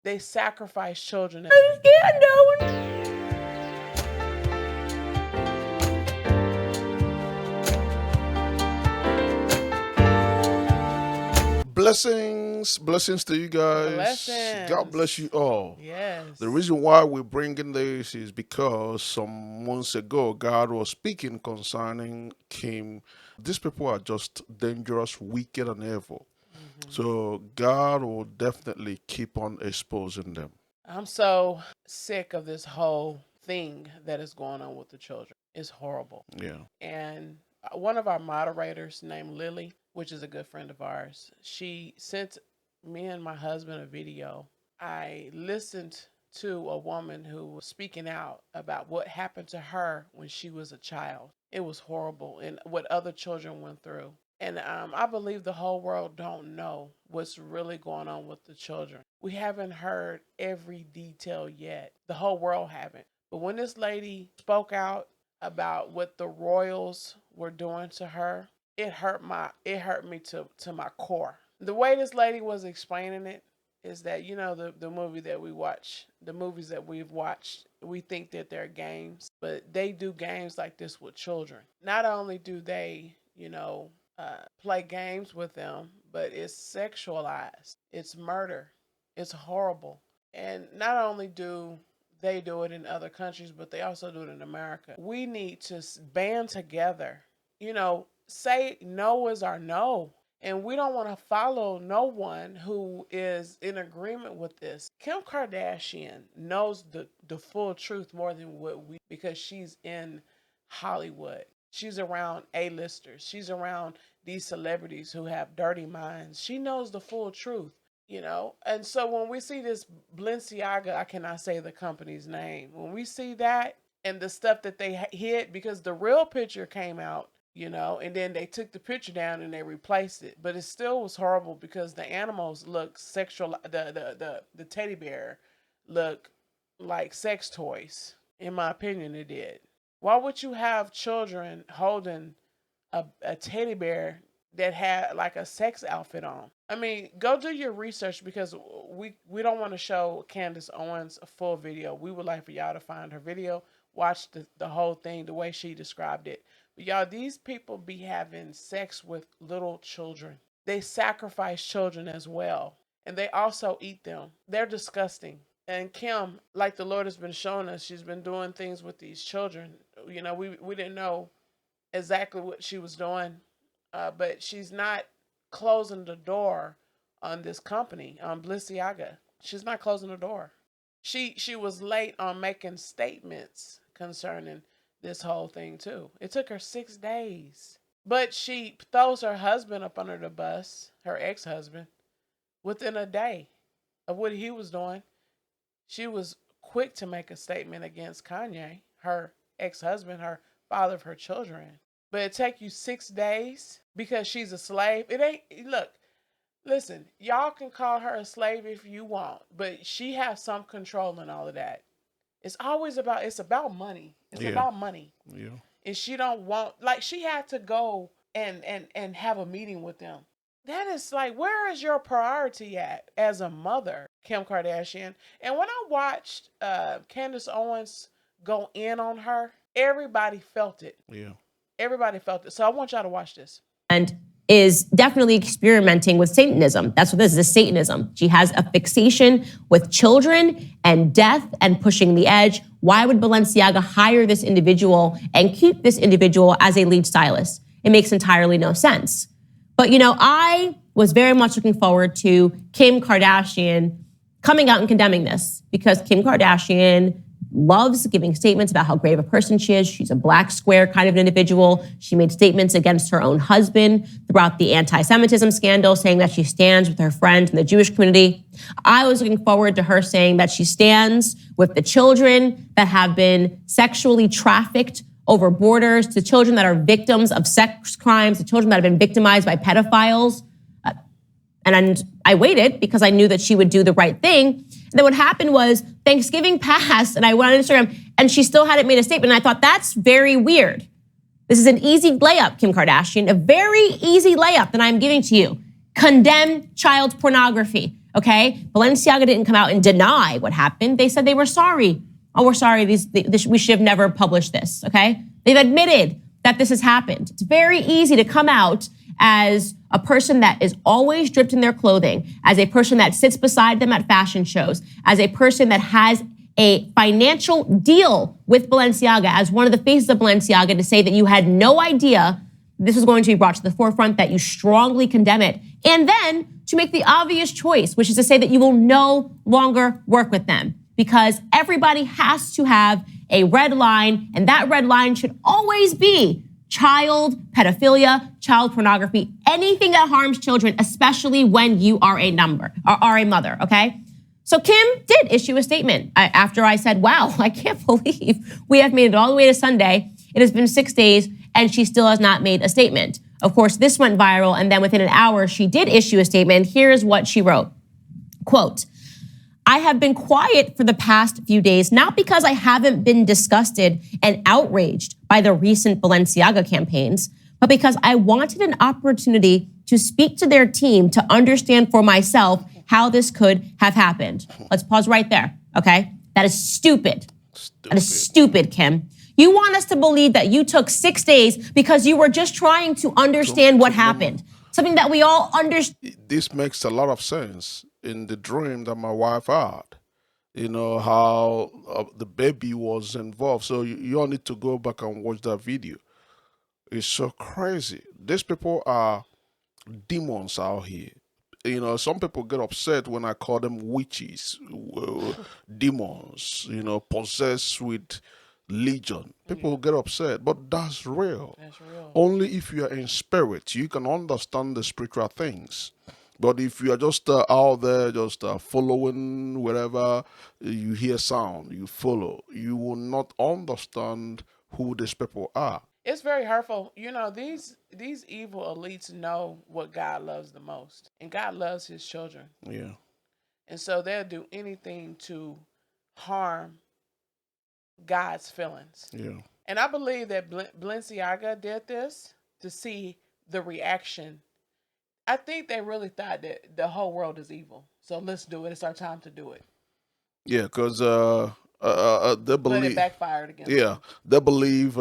They sacrifice children. Blessings to you guys. Blessings. God bless you all. Yes. The reason why we're bringing this is because some months ago, God was speaking concerning Kim. These people are just dangerous, wicked, and evil. So God will definitely keep on exposing them. I'm so sick of this whole thing that is going on with the children. It's horrible. Yeah. And one of our moderators named Lily, which is a good friend of ours, she sent me and my husband a video. I listened to a woman who was speaking out about what happened to her when she was a child. It was horrible, and what other children went through. And I believe the whole world don't know what's really going on with the children. We haven't heard every detail yet. The whole world haven't. But when this lady spoke out about what the royals were doing to her, it hurt me to my core. The way this lady was explaining it is that, the movie that we watch, the movies that we've watched, we think that they're games, but they do games like this with children. Not only do they, play games with them, but it's sexualized. It's murder. It's horrible. And not only do they do it in other countries, but they also do it in America. We need to band together. Say no is our no. And we don't want to follow no one who is in agreement with this. Kim Kardashian knows the full truth more than because she's in Hollywood. She's around A-listers. She's around these celebrities who have dirty minds. She knows the full truth, And so when we see this Balenciaga, I cannot say the company's name. When we see that and the stuff that they hid, because the real picture came out, and then they took the picture down and they replaced it. But it still was horrible because the animals look sexual. The teddy bear looked like sex toys. In my opinion, it did. Why would you have children holding a teddy bear that had like a sex outfit on? I mean, go do your research, because we don't want to show Candice Owens a full video. We would like for y'all to find her video, watch the whole thing the way she described it. But y'all, these people be having sex with little children. They sacrifice children as well. And they also eat them. They're disgusting. And Kim, like the Lord has been showing us, she's been doing things with these children. We didn't know exactly what she was doing, but she's not closing the door on this company, on Balenciaga. She's not closing the door. She was late on making statements concerning this whole thing too. It took her 6 days. But she throws her husband up under the bus, her ex-husband, within a day of what he was doing. She was quick to make a statement against Kanye, her ex-husband, her father of her children. But it take you 6 days because she's a slave. It ain't, listen, y'all can call her a slave if you want, but she has some control in all of that. It's about money. It's about money. Yeah. And she don't want, she had to go and have a meeting with them. That is where is your priority at as a mother, Kim Kardashian? And when I watched Candace Owens go in on her, everybody felt it. Yeah. Everybody felt it. So I want y'all to watch this. And is definitely experimenting with Satanism. That's what this is, Satanism. She has a fixation with children and death and pushing the edge. Why would Balenciaga hire this individual and keep this individual as a lead stylist? It makes entirely no sense. But, I was very much looking forward to Kim Kardashian coming out and condemning this, because Kim Kardashian loves giving statements about how great of a person she is. She's a black square kind of an individual. She made statements against her own husband throughout the anti-Semitism scandal, saying that she stands with her friends in the Jewish community. I was looking forward to her saying that she stands with the children that have been sexually trafficked over borders, to children that are victims of sex crimes, to children that have been victimized by pedophiles. And I waited because I knew that she would do the right thing. And then what happened was Thanksgiving passed and I went on Instagram and she still hadn't made a statement. And I thought, that's very weird. This is an easy layup, Kim Kardashian, a very easy layup that I'm giving to you. Condemn child pornography. okay? Balenciaga didn't come out and deny what happened. They said they were sorry. Oh, we're sorry. We should have never published this, okay? They've admitted that this has happened. It's very easy to come out as a person that is always dripped in their clothing, as a person that sits beside them at fashion shows, as a person that has a financial deal with Balenciaga, as one of the faces of Balenciaga, to say that you had no idea this was going to be brought to the forefront, that you strongly condemn it, and then to make the obvious choice, which is to say that you will no longer work with them, because everybody has to have a red line, and that red line should always be child pedophilia, child pornography, anything that harms children, especially when you are a mother, okay? So Kim did issue a statement after I said, wow, I can't believe we have made it all the way to Sunday. It has been 6 days and she still has not made a statement. Of course, this went viral, and then within an hour, she did issue a statement. Here's what she wrote. Quote, I have been quiet for the past few days, not because I haven't been disgusted and outraged by the recent Balenciaga campaigns, but because I wanted an opportunity to speak to their team to understand for myself how this could have happened. Let's pause right there, okay? That is stupid. That is stupid, Kim. You want us to believe that you took 6 days because you were just trying to understand what happened. Something that we all understand. This makes a lot of sense in the dream that my wife had. You know, how the baby was involved. So you all need to go back and watch that video. It's so crazy. These people are demons out here. You know, some people get upset when I call them witches, demons, you know, possessed with legion. People get upset, but that's real. That's real. Only if you are in spirit, you can understand the spiritual things. But if you are just out there, just following wherever you hear sound, you follow, you will not understand who these people are. It's very hurtful. You know, these evil elites know what God loves the most, and God loves his children. Yeah. And so they'll do anything to harm God's feelings. Yeah. And I believe that Balenciaga did this to see the reaction. I think they really thought that the whole world is evil. So let's do it. It's our time to do it. Yeah, because they But it believe. backfired against Yeah, them. they believe.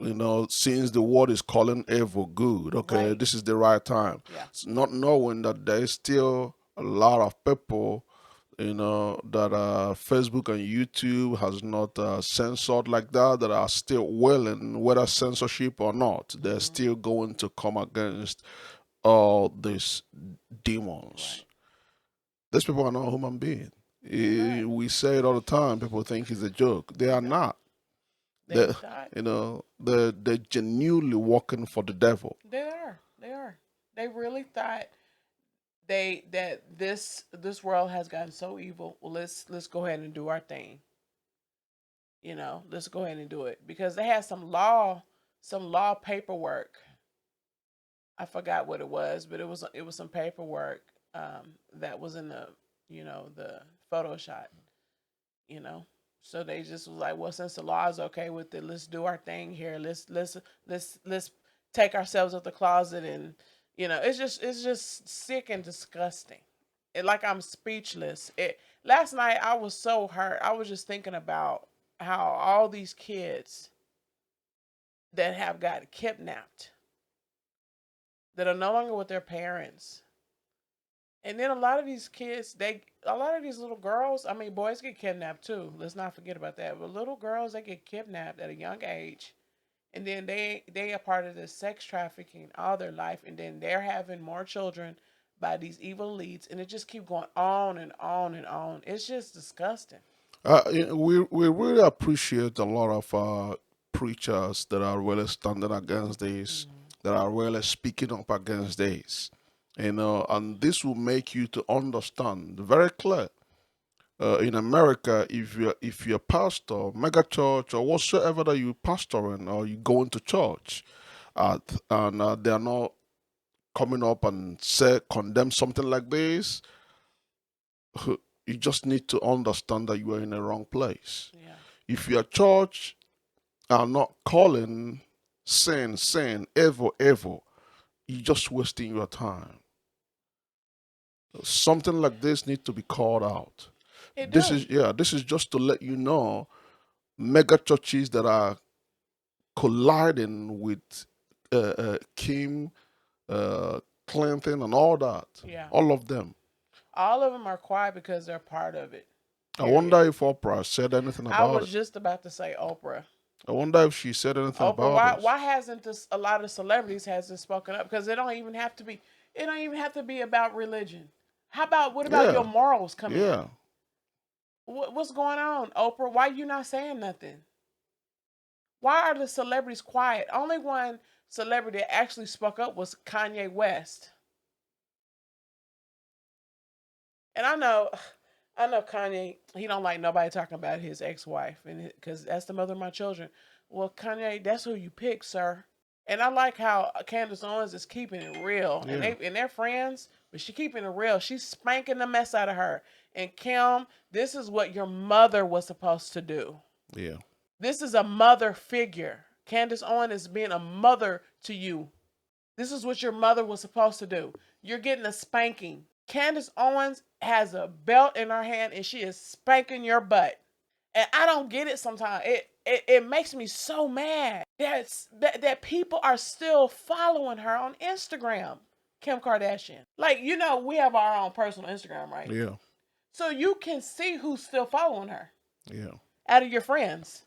You know, since the world is calling evil good, okay, Right. this is the right time. Yeah. Not knowing that there is still a lot of people, you know, that Facebook and YouTube has not censored like that, that are still willing, whether censorship or not, they're still going to come against all these demons. Right. These people are not human beings. Right. We say it all the time. People think it's a joke. They are not. They They, thought you know, they're genuinely working for the devil. they are. They are. They really thought that this world has gotten so evil. Well, let's go ahead and do our thing. You know, let's go ahead and do it, because they had some law paperwork. I forgot what it was, but it was some paperwork that was in the Photoshop. You know, so they just was like, well, since the law is okay with it, let's do our thing here. Let's take ourselves out the closet, and it's just sick and disgusting. Like, I'm speechless. Last night I was so hurt. I was just thinking about how all these kids that have got kidnapped, that are no longer with their parents. And then a lot of these kids, a lot of these little girls, I mean, boys get kidnapped too. Let's not forget about that. But little girls, they get kidnapped at a young age. And then they are part of the sex trafficking all their life. And then they're having more children by these evil elites. And it just keeps going on and on and on. It's just disgusting. We really appreciate a lot of preachers that are really standing against this, that are really speaking up against this. You know, and this will make you to understand very clear. In America, if you're a pastor, mega church, or whatsoever that you pastoring or you go into church, and they are not coming up and say condemn something like this, you just need to understand that you are in the wrong place. Yeah. If your church are not calling sin, ever, you're just wasting your time. Something like this needs to be called out. This is just to let you know, mega churches that are colliding with Kim, Clinton, and all that. Yeah. All of them. All of them are quiet because they're part of it. I wonder if Oprah said anything about it. I was just about to say Oprah. I wonder if she said anything about it. Why hasn't a lot of celebrities hasn't spoken up? Because it don't even have to be about religion. What about your morals coming in? What's going on, Oprah? Why you not saying nothing? Why are the celebrities quiet? Only one celebrity that actually spoke up was Kanye West. And I know Kanye, he don't like nobody talking about his ex-wife, and because that's the mother of my children. Well, Kanye, that's who you pick, sir. And I like how Candace Owens is keeping it real. Yeah. And they're friends, but she's keeping it real. She's spanking the mess out of her. And Kim, this is what your mother was supposed to do. Yeah. This is a mother figure. Candace Owens is being a mother to you. This is what your mother was supposed to do. You're getting a spanking. Candace Owens has a belt in her hand and she is spanking your butt. And I don't get it sometimes. It makes me so mad that people are still following her on Instagram, Kim Kardashian. Like, we have our own personal Instagram, right? Yeah. So you can see who's still following her. Yeah. Out of your friends.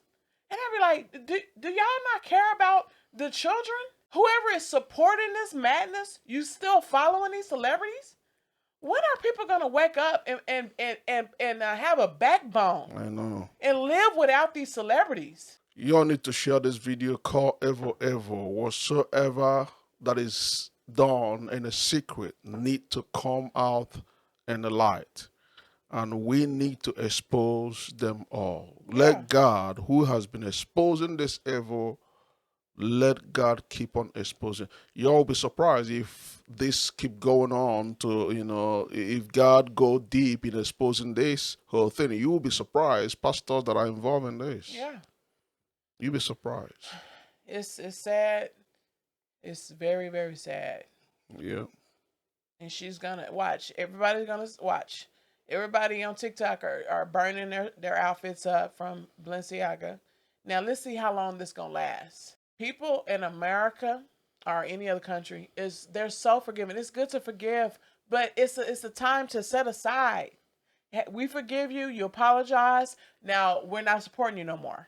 And I be like, do y'all not care about the children? Whoever is supporting this madness, you still following these celebrities? When are people gonna wake up and have a backbone? I know. And live without these celebrities? You all need to share this video. Call ever whatsoever that is done in a secret need to come out in the light. And we need to expose them all. Yeah. Let God, who has been exposing this evil, let God keep on exposing. You'll be surprised if this keep going on to, if God go deep in exposing this whole thing. You will be surprised, pastors that are involved in this. Yeah. You'll be surprised. It's sad. It's very, very sad. Yeah. And she's gonna watch. Everybody's gonna watch. Everybody on TikTok are burning their outfits up from Balenciaga. Now, let's see how long this going to last. People in America or any other country, they're so forgiving. It's good to forgive, but it's a time to set aside. We forgive you. You apologize. Now, we're not supporting you no more.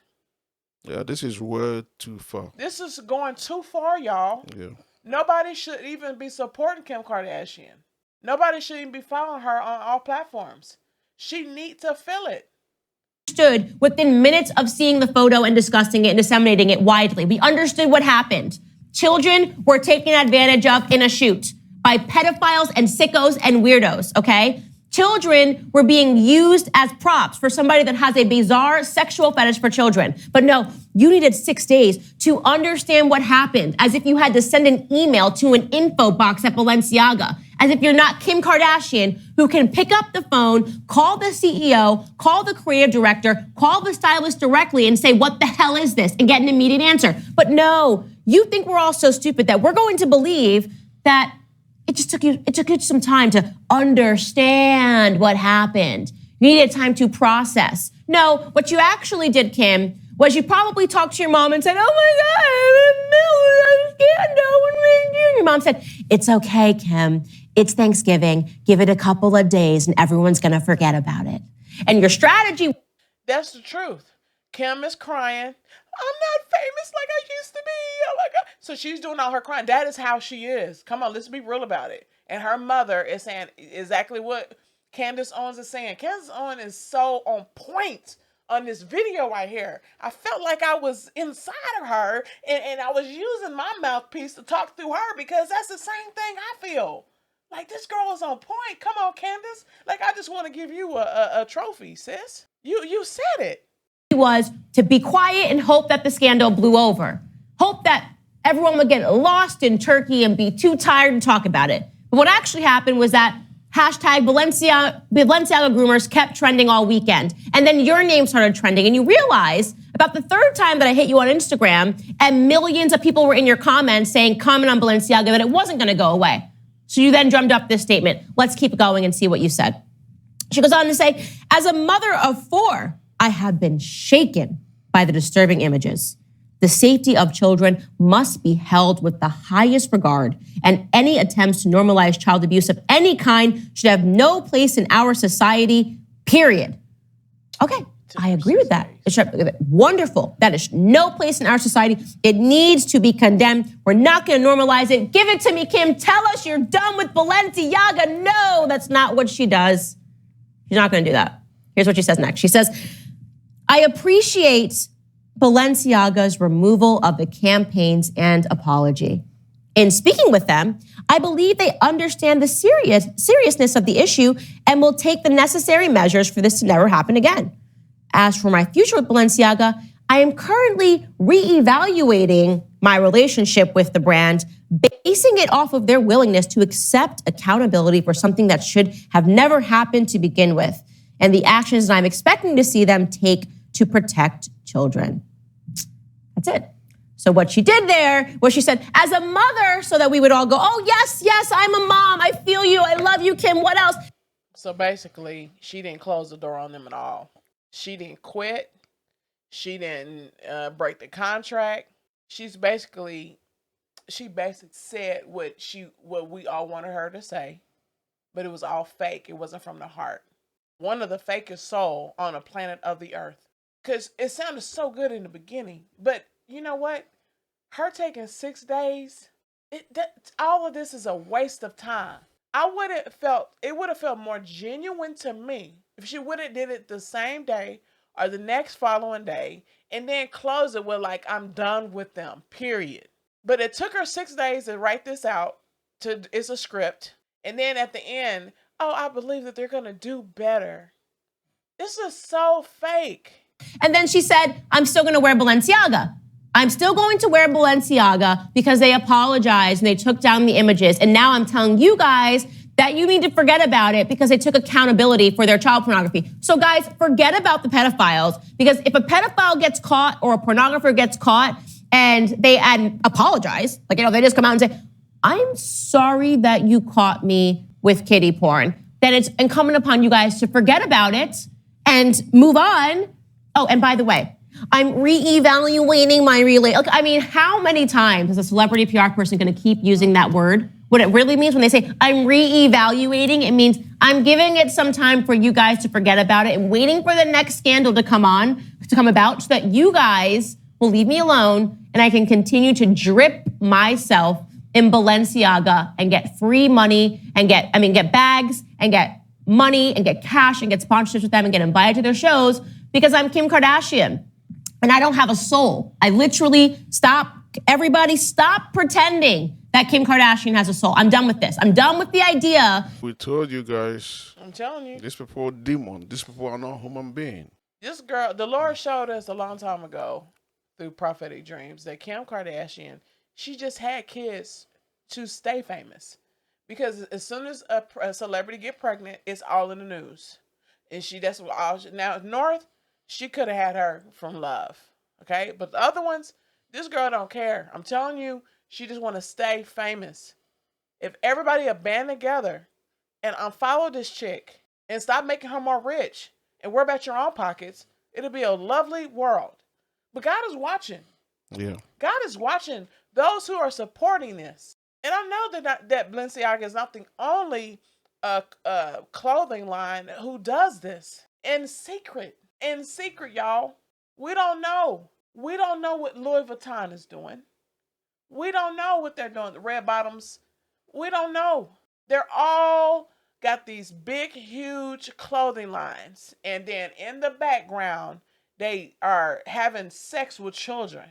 Yeah, this is way too far. This is going too far, y'all. Yeah. Nobody should even be supporting Kim Kardashian. Nobody should even be following her on all platforms. She needs to feel it. Stood within minutes of seeing the photo and discussing it and disseminating it widely. We understood what happened. Children were taken advantage of in a shoot by pedophiles and sickos and weirdos, okay? Children were being used as props for somebody that has a bizarre sexual fetish for children. But no, you needed 6 days to understand what happened, as if you had to send an email to an info box at Balenciaga, as if you're not Kim Kardashian, who can pick up the phone, call the CEO, call the creative director, call the stylist directly and say, what the hell is this? And get an immediate answer. But no, you think we're all so stupid that we're going to believe that it took you some time to understand what happened. You needed time to process. No, what you actually did, Kim, was you probably talked to your mom and said, oh my God, I'm in the middle of a scandal. Your mom said, it's okay, Kim. It's Thanksgiving. Give it a couple of days and everyone's going to forget about it. And your strategy. That's the truth. Kim is crying. I'm not famous like I used to be. Oh my God. So she's doing all her crying. That is how she is. Come on, let's be real about it. And her mother is saying exactly what Candace Owens is saying. Candace Owens is so on point on this video right here. I felt like I was inside of her and I was using my mouthpiece to talk through her because that's the same thing I feel. Like, this girl is on point. Come on, Candace. Like, I just want to give you a trophy, sis. You said it. Was to be quiet and hope that the scandal blew over. Hope that everyone would get lost in Turkey and be too tired to talk about it. But what actually happened was that hashtag Balenciaga groomers kept trending all weekend. And then your name started trending. And you realize about the third time that I hit you on Instagram and millions of people were in your comments saying, comment on Balenciaga, that it wasn't going to go away. So you then drummed up this statement. Let's keep going and see what you said. She goes on to say, as a mother of 4, I have been shaken by the disturbing images. The safety of children must be held with the highest regard, and any attempts to normalize child abuse of any kind should have no place in our society, period. Okay, I agree with that. Wonderful. That is no place in our society. It needs to be condemned. We're not going to normalize it. Give it to me, Kim. Tell us you're done with Balenciaga. No, that's not what she does. She's not going to do that. Here's what she says next. She says, I appreciate Balenciaga's removal of the campaigns and apology. In speaking with them, I believe they understand the seriousness of the issue and will take the necessary measures for this to never happen again. As for my future with Balenciaga, I am currently reevaluating my relationship with the brand, basing it off of their willingness to accept accountability for something that should have never happened to begin with, and the actions that I'm expecting to see them take to protect children. That's it. So what she did there was she said, as a mother, so that we would all go, oh, yes, yes, I'm a mom. I feel you. I love you, Kim. What else? So basically, she didn't close the door on them at all. She didn't quit. She didn't break the contract. She basically said what we all wanted her to say, but it was all fake. It wasn't from the heart. One of the fakest soul on a planet of the earth. Because it sounded so good in the beginning. But you know what? Her taking 6 days, all of this is a waste of time. It would have felt more genuine to me if she would have did it the same day or the next following day and then close it with like, I'm done with them, period. But it took her 6 days to write this out. It's a script. And then at the end, oh, I believe that they're going to do better. This is so fake. And then she said, I'm still going to wear Balenciaga. I'm still going to wear Balenciaga because they apologized and they took down the images. And now I'm telling you guys that you need to forget about it because they took accountability for their child pornography. So guys, forget about the pedophiles, because if a pedophile gets caught or a pornographer gets caught and they apologize, like, they just come out and say, I'm sorry that you caught me with kiddie porn, then it's incumbent upon you guys to forget about it and move on. Oh, and by the way, I'm reevaluating my relationship. I mean, how many times is a celebrity PR person going to keep using that word? What it really means when they say, I'm reevaluating, it means I'm giving it some time for you guys to forget about it and waiting for the next scandal to come about so that you guys will leave me alone and I can continue to drip myself in Balenciaga and get free money and get bags and get money and get cash and get sponsorships with them and get invited to their shows because I'm Kim Kardashian and I don't have a soul. I literally stop pretending that Kim Kardashian has a soul. I'm done with this. I'm done with the idea. We told you guys. I'm telling you. These people are demons. These people are not human beings. This girl, the Lord showed us a long time ago through prophetic dreams that Kim Kardashian, she just had kids to stay famous. Because as soon as a celebrity get pregnant, it's all in the news. And now North, she could have had her from love. Okay? But the other ones, this girl don't care. I'm telling you, she just want to stay famous. If everybody had band together and unfollow this chick and stop making her more rich and worry about your own pockets, it'll be a lovely world. But God is watching. Yeah. God is watching those who are supporting this. And I know that Balenciaga is not the only clothing line who does this. In secret, y'all. We don't know. We don't know what Louis Vuitton is doing. We don't know what they're doing. The red bottoms, we don't know. They're all got these big, huge clothing lines. And then in the background, they are having sex with children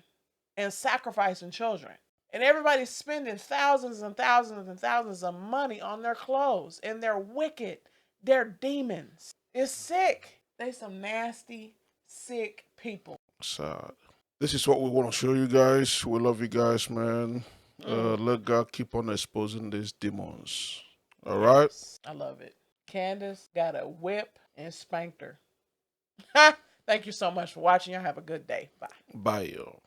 and sacrificing children. And everybody's spending thousands and thousands and thousands of money on their clothes. And they're wicked. They're demons. It's sick. They some nasty, sick people. Sad. This is what we want to show you guys. We love you guys, man. Let God keep on exposing these demons. All right? I love it. Candace got a whip and spanked her. Thank you so much for watching. Y'all have a good day. Bye. Bye, y'all.